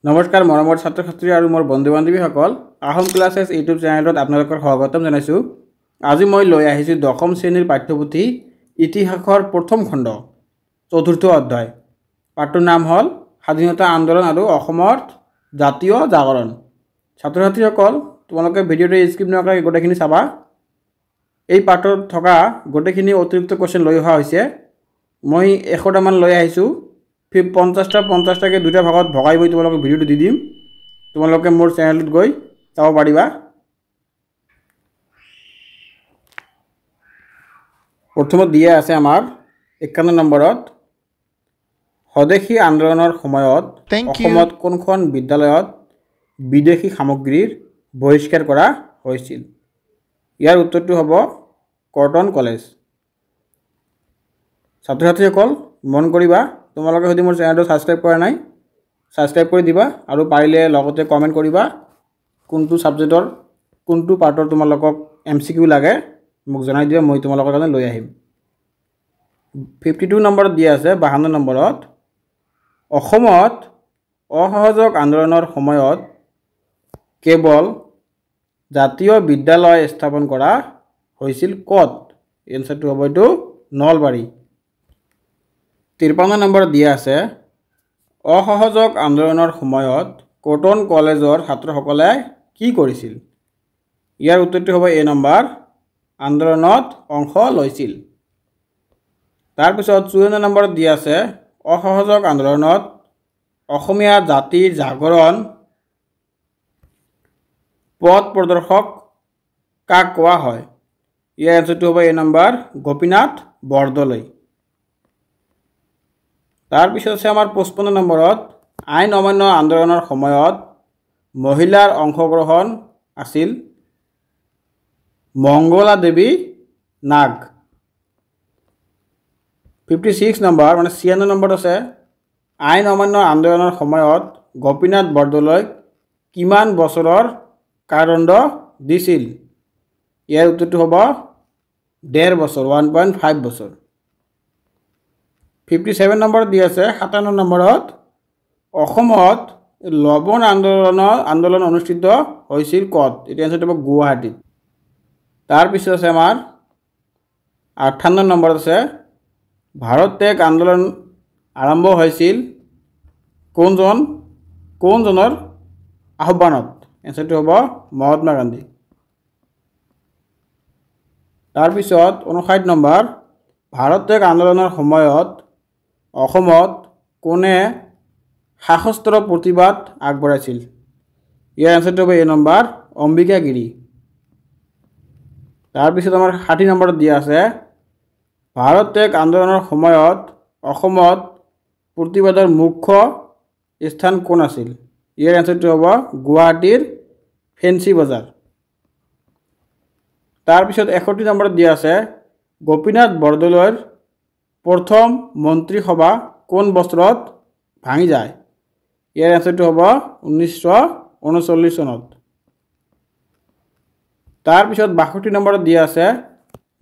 নমস্কাৰ মৰমৰ ছাত্ৰ ছাত্ৰী আৰু মোৰ বন্ধু বান্ধৱীসকল আহোম ক্লাছেছ ইউটিউব চেনেলত আপোনালোকক স্বাগতম জনাইছোঁ। আজি মই লৈ আহিছোঁ দশম শ্ৰেণীৰ পাঠ্যপুথি ইতিহাসৰ প্ৰথম খণ্ড চতুৰ্থ অধ্যায়। পাঠটোৰ নাম হ'ল স্বাধীনতা আন্দোলন আৰু অসমৰ জাতীয় জাগৰণ। ছাত্ৰ ছাত্ৰীসকল তোমালোকে ভিডিঅ'টো স্কিপ নকৰাকৈ গোটেইখিনি চাবা। এই পাঠত থকা গোটেইখিনি অতিৰিক্ত কুৱেশ্যন লৈ অহা হৈছে। মই 100টামান লৈ আহিছোঁ। 50টাকৈ দুটা ভাগত ভগাই মই তোমালোকক ভিডিঅ'টো দি দিম। তোমালোকে মোৰ চেনেলটোত গৈ চাব পাৰিবা। প্ৰথমত দিয়া আছে আমাৰ 51 নম্বৰত স্বদেশী আন্দোলনৰ সময়ত অসমত কোনখন বিদ্যালয়ত বিদেশী সামগ্ৰীৰ বহিষ্কাৰ কৰা হৈছিল? ইয়াৰ উত্তৰটো হ'ব কটন কলেজ। ছাত্ৰ ছাত্ৰীসকল মন কৰিবা, তোমালোকে যদি মোৰ চেনেলটো ছাবস্ক্ৰাইব কৰা নাই ছাবস্ক্ৰাইব কৰি দিবা আৰু পাৰিলে লগতে কমেণ্ট কৰিবা কোনটো ছাবজেক্টৰ কোনটো পাৰ্টৰ তোমালোকক MCQ লাগে মোক জনাই দিবা, মই তোমালোকৰ কাৰণে লৈ আহিম। 52 নম্বৰত দিয়া আছে 52 নম্বৰত অসমত অসহযোগ আন্দোলনৰ সময়ত কেৱল জাতীয় বিদ্যালয় স্থাপন কৰা হৈছিল ক'ত? এনচাৰটো হ'ব এইটো নলবাৰী। 53 নম্বৰত দিয়া আছে অসহযোগ আন্দোলনৰ সময়ত কটন কলেজৰ ছাত্ৰসকলে কি কৰিছিল? ইয়াৰ উত্তৰটো হ'ব এ নম্বৰ, আন্দোলনত অংশ লৈছিল। তাৰপিছত 54 নম্বৰত দিয়া আছে অসহযোগ আন্দোলনত অসমীয়া জাতিৰ জাগৰণ পথ প্ৰদৰ্শক কাক কোৱা হয়? ইয়াৰ এনচাৰটো হ'ব এ নম্বৰ, গোপীনাথ বৰদলৈ। তাৰপিছত আছে আমাৰ 55 নম্বৰত আইন অমান্য আন্দোলনৰ সময়ত মহিলাৰ অংশগ্ৰহণ আছিল মংগলা দেৱী নাগ। 56 নম্বৰ মানে 96 নম্বৰত আছে আইন অমান্য আন্দোলনৰ সময়ত গোপীনাথ বৰদলৈক কিমান বছৰৰ কাৰাদণ্ড দিছিল? ইয়াৰ উত্তৰটো হ'ব 1.5 বছৰ 1.5 বছৰ। 57 নম্বৰত দি আছে 57 নম্বৰত অসমত লবণ আন্দোলন অনুষ্ঠিত হৈছিল ক'ত? এতিয়া এনচাৰটো হ'ব গুৱাহাটীত। তাৰপিছত আছে আমাৰ 58 নম্বৰত আছে ভাৰত ত্যাগ আন্দোলন আৰম্ভ হৈছিল কোনজনৰ আহ্বানত? এনচাৰটো হ'ব মহাত্মা গান্ধী। তাৰপিছত 59 নম্বৰ ভাৰত ত্যাগ আন্দোলনৰ সময়ত অসমত কোনে সশস্ত্ৰ প্ৰতিবাদ আগবঢ়াইছিল? ইয়াৰ এনচাৰটো হ'ব এ নম্বৰ, অম্বিকা গিৰি। তাৰপিছত আমাৰ 60 নম্বৰত দিয়া আছে ভাৰত ত্যাগ আন্দোলনৰ সময়ত অসমত প্ৰতিবাদৰ মুখ্য স্থান কোন আছিল? ইয়াৰ এনচাৰটো হ'ব গুৱাহাটীৰ ফেঞ্চি বজাৰ। তাৰপিছত 61 নম্বৰত দিয়া আছে গোপীনাথ বৰদলৈৰ প্ৰথম মন্ত্ৰীসভা কোন বছৰত ভাঙি যায়? ইয়াৰ এনচাৰটো হ'ব 1939 চনত। তাৰপিছত 62 নম্বৰত দিয়া আছে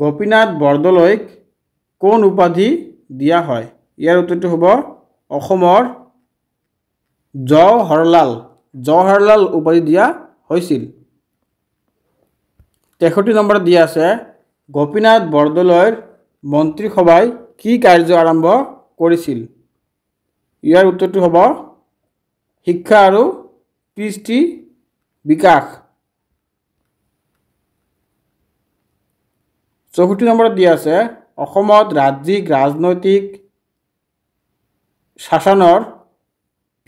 গোপীনাথ বৰদলৈক কোন উপাধি দিয়া হয়? ইয়াৰ উত্তৰটো হ'ব অসমৰ জৱাহৰলাল উপাধি দিয়া হৈছিল। 63 নম্বৰত দিয়া আছে গোপীনাথ বৰদলৈৰ মন্ত্ৰীসভাই কি কাৰ্য আৰম্ভ কৰিছিল? ইয়াৰ উত্তৰটো হ'ব শিক্ষা আৰু কৃষ্টি বিকাশ। 64 নম্বৰত দিয়া আছে অসমত ৰাজ্যিক ৰাজনৈতিক শাসনৰ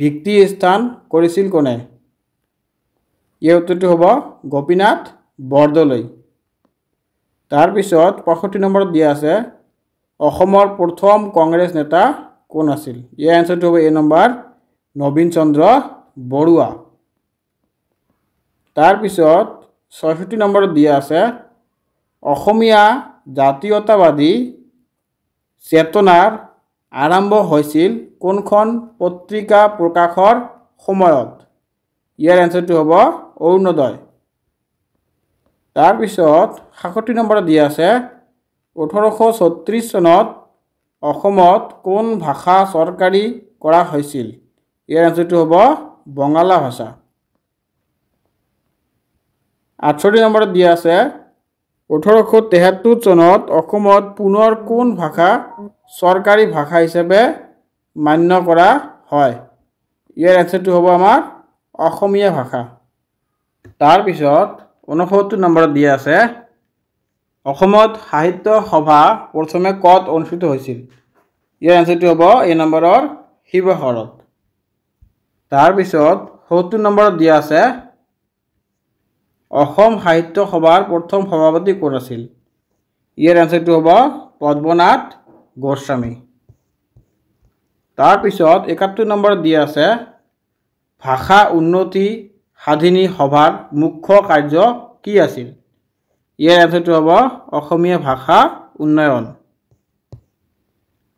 ভিত্তি স্থান কৰিছিল কোনে? ইয়াৰ উত্তৰটো হ'ব গোপীনাথ বৰদলৈ। তাৰপিছত 65 নম্বৰত দিয়া আছে অসমৰ প্ৰথম কংগ্ৰেছ নেতা কোন আছিল? ইয়াৰ এনচাৰটো হ'ব এ নম্বৰ, নবীন চন্দ্ৰ বৰুৱা। তাৰপিছত 66 নম্বৰত দিয়া আছে অসমীয়া জাতীয়তাবাদী চেতনাৰ আৰম্ভ হৈছিল কোনখন পত্ৰিকা প্ৰকাশৰ সময়ত? ইয়াৰ এনচাৰটো হ'ব অৰুণোদয়। তাৰপিছত 67 নম্বৰত দিয়া আছে 1836 চনত অসমত কোন ভাষা চৰকাৰী কৰা হৈছিল? ইয়াৰ আনসাৰটো হ'ব বঙালা ভাষা। 68 নম্বৰত দিয়া আছে 1873 চনত অসমত পুনৰ কোন ভাষা চৰকাৰী ভাষা হিচাপে মান্য কৰা হয়? ইয়াৰ এনসাৰটো হ'ব আমাৰ অসমীয়া ভাষা। তাৰপিছত 69 নম্বৰত দিয়া আছে অসমত সাহিত্য সভা প্ৰথমে ক'ত অনুষ্ঠিত হৈছিল? ইয়াৰ এনসাৰটো হ'ব এই নম্বৰৰ শিৱসাগৰত। তাৰপিছত 70 নম্বৰত দিয়া আছে অসম সাহিত্য সভাৰ প্ৰথম সভাপতি কোন আছিল? ইয়াৰ এনসাৰটো হ'ব পদ্মনাথ গোস্বামী। তাৰপিছত 71 নম্বৰত দিয়া আছে ভাষা উন্নতি সাধিনী সভাৰ মুখ্য কাৰ্য কি আছিল? ইয়াৰ এনসাৰটো হ'ব অসমীয়া ভাষা উন্নয়ন।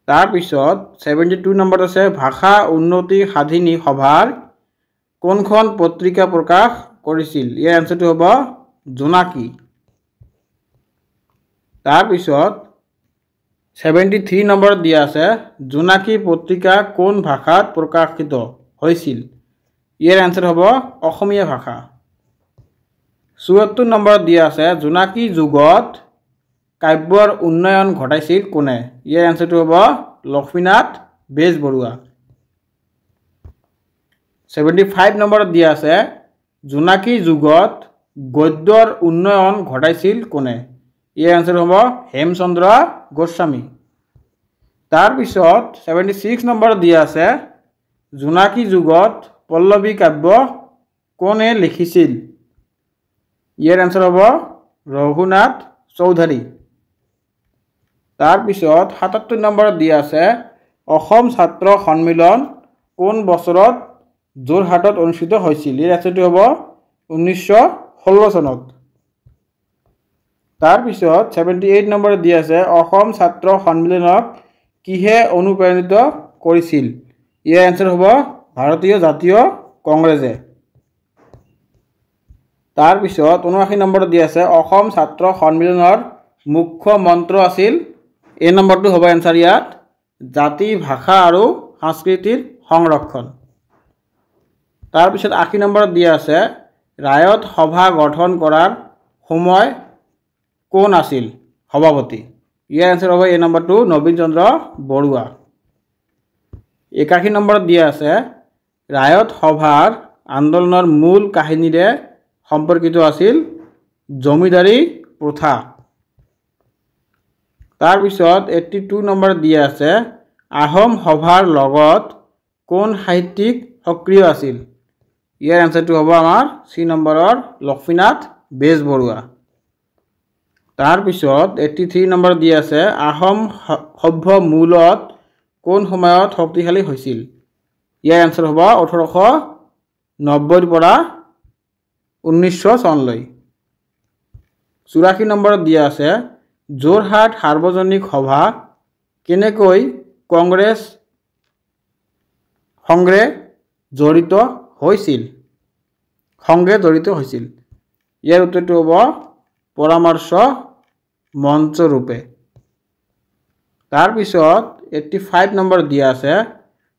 তাৰপিছত 72 নম্বৰত আছে ভাষা উন্নতি সাধিনী সভাৰ কোনখন পত্ৰিকা প্ৰকাশ কৰিছিল? ইয়াৰ এনসাৰটো হ'ব জোনাকী। তাৰপিছত 73 নম্বৰত দিয়া আছে জোনাকী পত্ৰিকা কোন ভাষাত প্ৰকাশিত হৈছিল? ইয়াৰ এনসাৰ হ'ব অসমীয়া ভাষা। 74 নম্বৰত দিয়া আছে জোনাকী যুগত কাব্যৰ উন্নয়ন ঘটাইছিল কোনে? ইয়াৰ এনসাৰটো হ'ব লক্ষ্মীনাথ বেজবৰুৱা। 75 নম্বৰত দিয়া আছে জোনাকী যুগত গদ্যৰ উন্নয়ন ঘটাইছিল কোনে? ইয়াৰ এনসাৰ হ'ব হেমচন্দ্ৰ গোস্বামী। তাৰপিছত 76 নম্বৰত দিয়া আছে জোনাকী যুগত পল্লৱী কাব্য কোনে লিখিছিল? ইয়াৰ এনসাৰ হ'ব ৰঘুনাথ চৌধুৰী। তাৰপিছত 77 নম্বৰত দিয়া আছে অসম ছাত্ৰ সন্মিলন কোন বছৰত যোৰহাটত অনুষ্ঠিত হৈছিল? ইয়াৰ এনসাৰটো হ'ব 1916 চনত। তাৰপিছত 78 নম্বৰত দিয়া আছে অসম ছাত্ৰ সন্মিলনক কিহে অনুপ্ৰাণিত কৰিছিল? ইয়াৰ এনসাৰ হ'ব ভাৰতীয় জাতীয় কংগ্ৰেছে। তাৰপিছত 79 নম্বৰত দিয়া আছে অসম ছাত্ৰ সন্মিলনৰ মুখ্য মন্ত্ৰ আছিল? এই নম্বৰটো হ'ব এনসাৰ ইয়াত জাতি ভাষা আৰু সংস্কৃতিৰ সংৰক্ষণ। তাৰপিছত 80 নম্বৰত দিয়া আছে ৰায়ত সভা গঠন কৰাৰ সময় কোন আছিল সভাপতি? ইয়াৰ এনসাৰ হ'ব এই নম্বৰটো নবীন চন্দ্ৰ বৰুৱা। 81 নম্বৰত দিয়া আছে ৰায়ত সভাৰ আন্দোলনৰ মূল কাহিনীৰে সম্পৰ্কিত আছিল জমিদাৰী প্ৰথা। তাৰপিছত 82 নম্বৰত দিয়া আছে আহোম সভাৰ লগত কোন সাহিত্যিক সক্ৰিয় আছিল? ইয়াৰ এনসাৰটো হ'ব আমাৰ চি নম্বৰৰ লক্ষ্মীনাথ বেজবৰুৱা। তাৰপিছত 83 নম্বৰত দিয়া আছে আহোম সভ্য মূলত কোন সময়ত শক্তিশালী হৈছিল? ইয়াৰ এনসাৰ হ'ব 1890 পৰা 1900 চনলৈ। 84 নম্বৰত দিয়া আছে যোৰহাট সাৰ্বজনিক সভা কেনেকৈ কংগ্ৰেছ সংগে জড়িত হৈছিল? ইয়াৰ উত্তৰটো হ'ব পৰামৰ্শ মঞ্চ ৰূপে। তাৰপিছত 85 নম্বৰত দিয়া আছে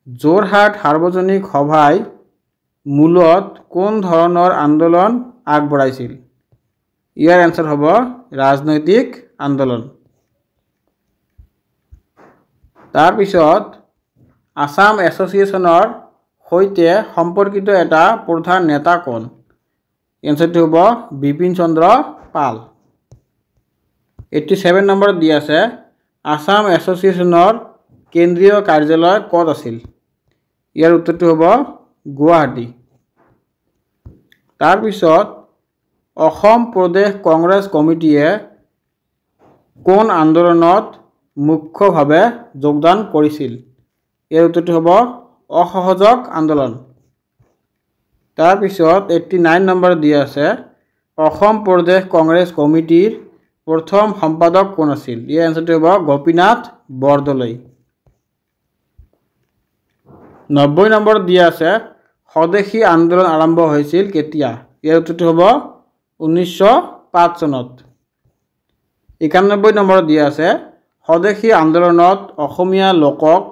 যোৰহাট সাৰ্বজনিক সভাই মূলত কোন ধৰণৰ আন্দোলন আগবঢ়াইছিল? ইয়াৰ এনসাৰ হ'ব ৰাজনৈতিক আন্দোলন। তাৰপিছত আসাম এছ'চিয়েশ্যনৰ সৈতে সম্পৰ্কিত এটা প্ৰধান নেতা কোন? এনসাৰটো হ'ব বিপিন চন্দ্ৰ পাল। 87 নম্বৰত দিয়া আছে আসাম এছ'চিয়েশ্যনৰ কেন্দ্ৰীয় কাৰ্যালয় ক'ত আছিল? ইয়াৰ উত্তৰটো হ'ব গুৱাহাটী। তাৰপিছত অসম প্ৰদেশ কংগ্ৰেছ কমিটিয়ে কোন আন্দোলনত মুখ্যভাৱে যোগদান কৰিছিল? ইয়াৰ উত্তৰটো হ'ব অসহযোগ আন্দোলন। তাৰপিছত 89 নম্বৰত দিয়া আছে অসম প্ৰদেশ কংগ্ৰেছ কমিটিৰ প্ৰথম সম্পাদক কোন আছিল? ইয়াৰ এনসাৰটো হ'ব গোপীনাথ বৰদলৈ। 90 নম্বৰত দিয়া আছে স্বদেশী আন্দোলন আৰম্ভ হৈছিল কেতিয়া? ইয়াৰ উত্তৰটো হ'ব 1905 চনত। 91 নম্বৰত দিয়া আছে স্বদেশী আন্দোলনত অসমীয়া লোকক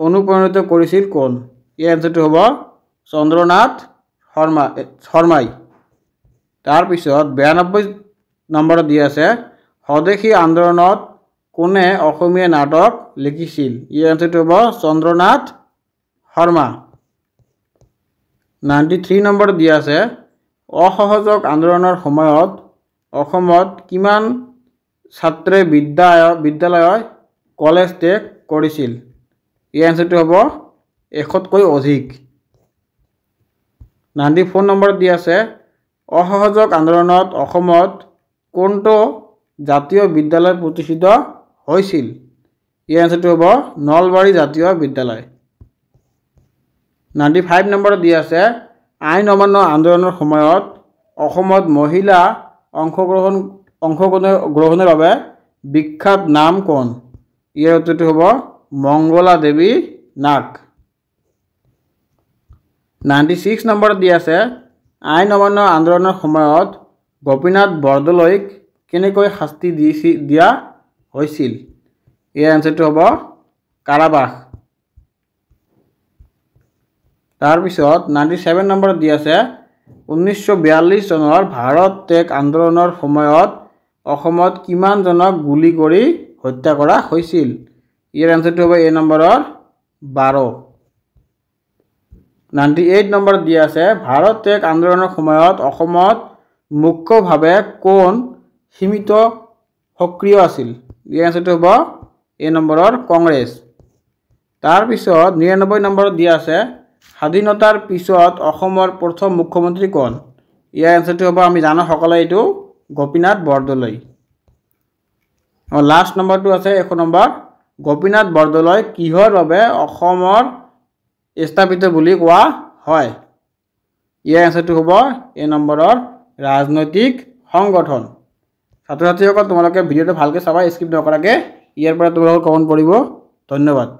অনুপ্ৰাণিত কৰিছিল কোন? ইয়াৰ এনসাৰটো হ'ব চন্দ্ৰনাথ শৰ্মাই। তাৰপিছত 92 নম্বৰত দি আছে স্বদেশী আন্দোলনত কোনে অসমীয়া নাটক লিখিছিল? ইয়াৰ এনচাৰটো হ'ব চন্দ্ৰনাথ শৰ্মা। 93 নম্বৰত দি আছে অসহযোগ আন্দোলনৰ সময়ত অসমত কিমান ছাত্ৰই বিদ্যালয় কলেজ ত্যাগ কৰিছিল? ইয়াৰ এনচাৰটো হ'ব 100তকৈ অধিক। 94 নম্বৰত দি আছে অসহযোগ আন্দোলনত অসমত কোনটো জাতীয় বিদ্যালয় প্ৰতিষ্ঠিত হৈছিল? ইয়াৰ এনচাৰটো হ'ব নলবাৰী জাতীয় বিদ্যালয়। 95 নম্বৰত দি আছে আইন অমান্য আন্দোলনৰ সময়ত অসমত মহিলা অংশগ্ৰহণৰ বাবে বিখ্যাত নাম কোন? ইয়াৰ উত্তৰটো হ'ব মংগলা দেৱী নাগ। 96 নম্বৰত দি আছে আইন অমান্য আন্দোলনৰ সময়ত গোপীনাথ বৰদলৈক কেনেকৈ শাস্তি দিয়া হৈছিল? ইয়াৰ এনচাৰটো হ'ব কাৰাবাস। তাৰপিছত 97 নম্বৰত দি আছে 1942 চনৰ ভাৰত ত্যাগ আন্দোলনৰ সময়ত অসমত কিমানজনক গুলি কৰি হত্যা কৰা হৈছিল? ইয়াৰ এনচাৰটো হ'ব এই নম্বৰৰ 12। 98 নম্বৰত দি আছে ভাৰত ত্যাগ আন্দোলনৰ সময়ত অসমত মুখ্যভাৱে কোন সীমিত সক্ৰিয় আছিল? ইয়াৰ এনচাৰটো হ'ব এই নম্বৰৰ কংগ্ৰেছ। তাৰপিছত 99 নম্বৰত দি আছে স্বাধীনতাৰ পিছত অসমৰ প্ৰথম মুখ্যমন্ত্ৰী কোন? ইয়াৰ এনচাৰটো হ'ব আমি জানো সকলোৱে এইটো গোপীনাথ বৰদলৈ। লাষ্ট নম্বৰটো আছে 100 নম্বৰ গোপীনাথ বৰদলৈ কিহৰ বাবে অসমৰ স্থাপিত বুলি কোৱা হয়? ইয়াৰ এনচাৰটো হ'ব এই নম্বৰৰ ৰাজনৈতিক সংগঠন। ছাত্ৰ ছাত্ৰীসকল তোমালোকে ভিডিঅ'টো ভালকৈ চাবা, স্কিপ নকৰাকৈ। ইয়াৰ পৰা তোমালোকৰ কমন পৰিব। ধন্যবাদ।